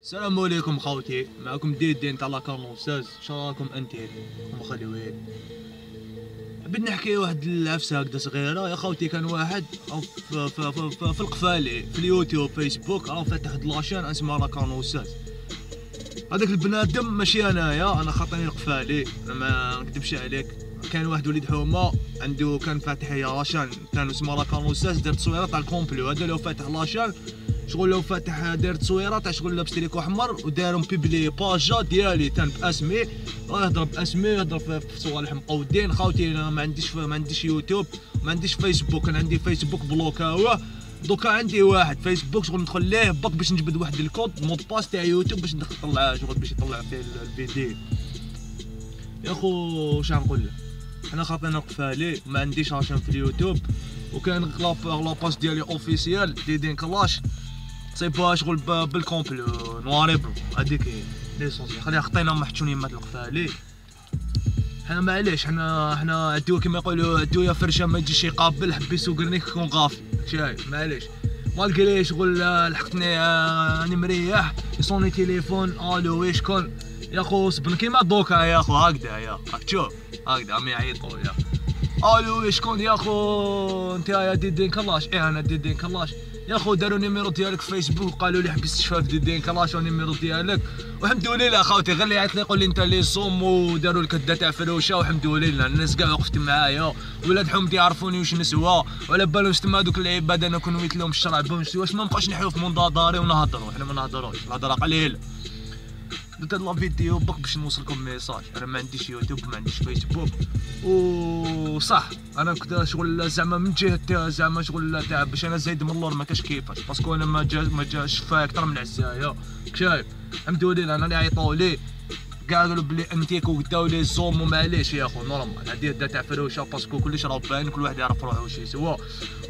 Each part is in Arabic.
السلام عليكم خوتي، معكم ديدين تاع لاكارنو استاذ. شراكم انتين مخلوين؟ حبيت نحكي واحد العفسه هكذا صغيره يا خوتي. كان واحد في القفالي في اليوتيوب فيسبوك فاتح واحد لاشين اسمها لاكارنو استاذ. هذاك البنادم ماشي انايا، انا خاطيني القفالي، انا ما نكذبش عليك. كان واحد وليد حومه عنده كان فاتح لاشين كان اسمها لاكارنو استاذ، دار تصويرات تاع الكومبلو. هذا لو فاتح لاشين شغل لو فاتح داير تصويرات تاع شغل لابس تريكو احمر ودارهم بيبلي باجا ديالي تان باسمي، يهضر باسمي، يهضر في صوالح مقودين. خاوتي انا ما عنديش يوتيوب، ما عنديش فيسبوك. انا عندي فيسبوك بلوكاوه، دوكا عندي واحد فيسبوك شغل ندخل ليه باك باش نجبد واحد الكود مود باس تاع يوتيوب باش نطلع شغل باش يطلع فيه الفيديو. يا خو واش نقول لك، انا خاطينا قفالي ما عنديش عشان في اليوتيوب، وكان لاباج ديالي اوفيسيال ديدين كلاش صيبوها شغل بالكومبلو نواري بلو. هذيك ليسونسيال، خليها خطينا محشونين مات القفالي. حنا معليش، حنا عدو كيما يقولوا عدو يا فرشه ما يجيش يقابل حبي يسوقني كون غافي. شايف معليش مالكري شغل لحقتني راني مريح يصوني تليفون الو ويش كون يا خو صبن كيما دوكا يا خو هكذا يا راك تشوف هكذا عم يعيطوا يا الو ويش كون يا خو انت يا ديدين كلاش. انا ديدين كلاش يا خو. داروا نيميرو ديالك في فيسبوك وقالوا لي حبست تشفى في ديدين كلاش ونيميرو ديالك، والحمد لله خاوتي. غير اللي يعيط لي يقول لي انت اللي صوم وداروا لك الدا تاع فروشه، والحمد لله الناس كاع وقفت معايا. ولاد حومتي يعرفوني واش نسوى وعلى بالهم تما دوك العباد انا كون ويت لهم الشرع واش ما نبقاش نحيو في مناظري ونهضروا. حنا ما نهضروش، الهضره قليله. درت هاد لا فيديو بك باش نوصلكم ميساج. انا ما عنديش يوتيوب، ما عنديش فيسبوك، وصح انا كنت شغل زعما من جهه زعما شغل تاع باش انا زايد من اللور ما كاش كيفاش، باسكو انا ما جاش فيا اكثر من عزايه. شايف الحمد لله انا اللي عيطوا لي كاع قالوا بلي انتيك وقداو لي زوم ومعليش يا خو نورمال. هادي هدا تاع فروشه باسكو كلش راه باين، كل واحد يعرف روحو واش يسوى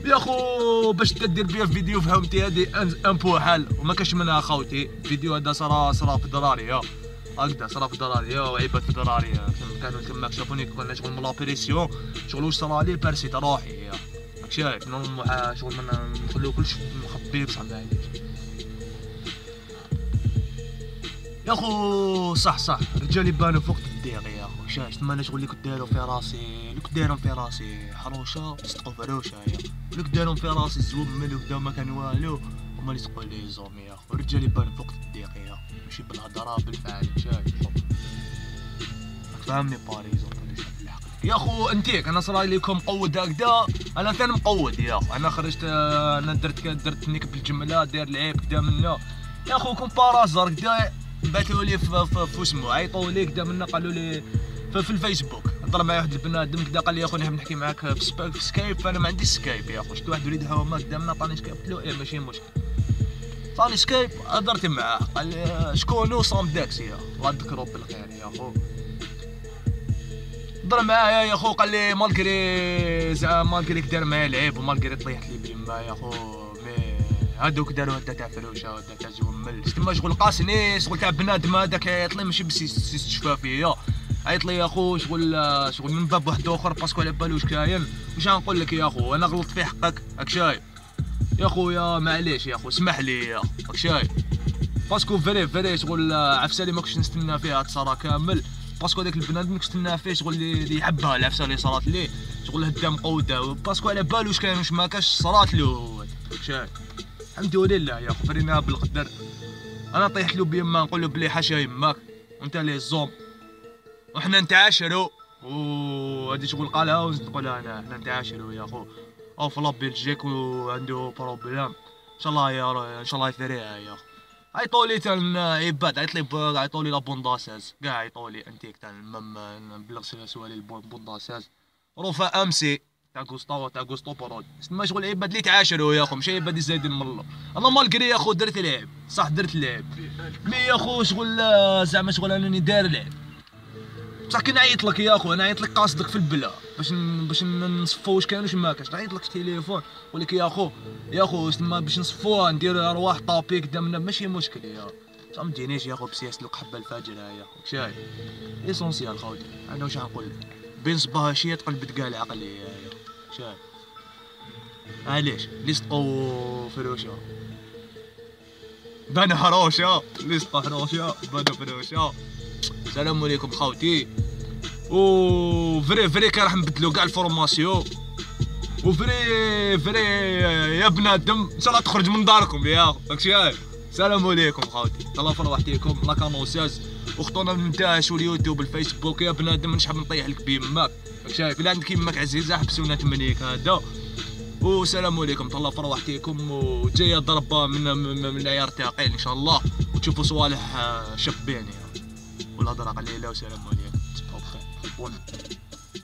يا خو. باش تدير بيا في فيديو فهمتي هادي ان بوحال وما كاش منها خاوتي. الفيديو هذا صرا في دراري هكذا، صرا في دراري وعيبات في دراري. كانوا تما شافوني كنا شغل من لابريسيون شغل واش صرا لي بارسيت روحي راك شايف نورمال شغل نخليو كلشي مخبي بصح معليش يا خو. صح رجالي بانوا فوق الديغ يا خو. شايف تما انا شغل اللي كنت دايرو في راسي، اللي كنت دايرهم في راسي حروشه يصدقوا فروشه يا، اللي كنت دايرهم في راسي زوم ملي وكدا ما كان والو هما اللي يصدقوا لي زوم يا خو. رجالي بانوا فوق الديغ يا، ماشي بالهضره بالفعل. شايف خو فهمني باريزون يا خو. انتيك انا صرا لكم مقود هكذا، انا ثاني مقود يا خو. انا خرجت انا درت نيك بالجمله داير العيب كدا منا يا خو. كومبارازار كدا بعثوا لي في اسمه عيطوا لي كدا منا قالوا لي في الفيسبوك. هضر معايا واحد البنادم كدا قال لي يا خو نحب نحكي معاك في سكايب. فانا ما عنديش سكايب يا خو. شفت واحد وليد هاوما كدا منا عطاني سكايب قلت له ماشي مشكل. عطاني سكايب هضرت معاه قال لي شكونو صام داكسي يا الله يذكرو بالخير يا خو. هضر معايا يا خو قال لي مالكري زعما مالكري دار معايا العيب ومالكري طيحت لي بيما يا خو. مي هادوك داروا هدا تاع فروشه وهدا تاع زومل تما شغل قاسني شغل تاع بنادم هذاك يعيط لي ماشي بس يستشفى فيا. عيط لي يا خو شغل من باب واحد اخر باسكو على بالو واش كاين. واش غنقول لك يا خو، انا غلطت في حقك راك شايف يا خويا. معليش يا خو اسمح لي يا راك شايف، باسكو فري شغل عفسه اللي ما كنتش نستنى فيها تصرا كامل. باسكو داك البنادم اللي كنت نستنى فيه شغل اللي يحبها العفسه اللي صرات ليه شغل هدا مقوده باسكو على بالو واش كاين واش ما كاش صرات له شايف. الحمد لله يا خو فريناها بالقدر. انا طيحت له بيما نقول له بلي حاشا يماك وانت لي الزوم وحنا نتعاشروا. وهادي شغل قالها ونقولها انا حنا نتعاشروا يا خو. او في لابيلجيك وعنده بروبليم ان شاء الله ان شاء الله يثريها يا خو. عيطوا لي تاع عباد عيطوا لي لابونداساز كاع عيطوا لي انتيك تاع نبلغ سوالي البونداساز رفا امسي تاع غوستو برود. تما شغل عباد اللي تعاشروا يا خو ماشي عباد زايدين من الله. انا مالكري يا خو درت العيب صح درت العيب مي يا خو شغل زعما شغل انني داير العيب بصح كي نعيط لك يا خو. انا عيط لك قاصدك في البلا باش نصفو واش كاين واش ما كاينش. نعيط لك في التليفون نقول لك يا خو تما باش نصفوها نديرو ارواح طابي قدامنا ماشي مشكل يا بصح ما تجينيش يا خو بسياسه القحبه الفاجره يا خو. شايف ايسونسيال خوتي. انا واش غنقول لك بين صباها شي تقلبت كاع العقل يا شايف. معليش اللي صدقوا فروشه بان حروشه ليسطا حروشه بان فروشه. السلام عليكم خاوتي. و فري كان راح نبدلو كاع الفورماسيون، وفري يا بنادم ان شاء الله تخرج من داركم يا داكشي. السلام عليكم خاوتي، تهلاو في روحتيكم. لا كانوساز وخطونا نتاعش واليوتيوب الفيسبوك يا بنادم نشحب نطيح لك بيماك شايف. الا عندك يماك عزيزه حبسونا تمنيك هذا. والسلام عليكم، تهلاو في روحتيكم. وجايه ضربه من العيار تاقيل ان شاء الله، وتشوفوا صوالح شابين والهضره قليله. والسلام عليكم، تصبحوا بخير.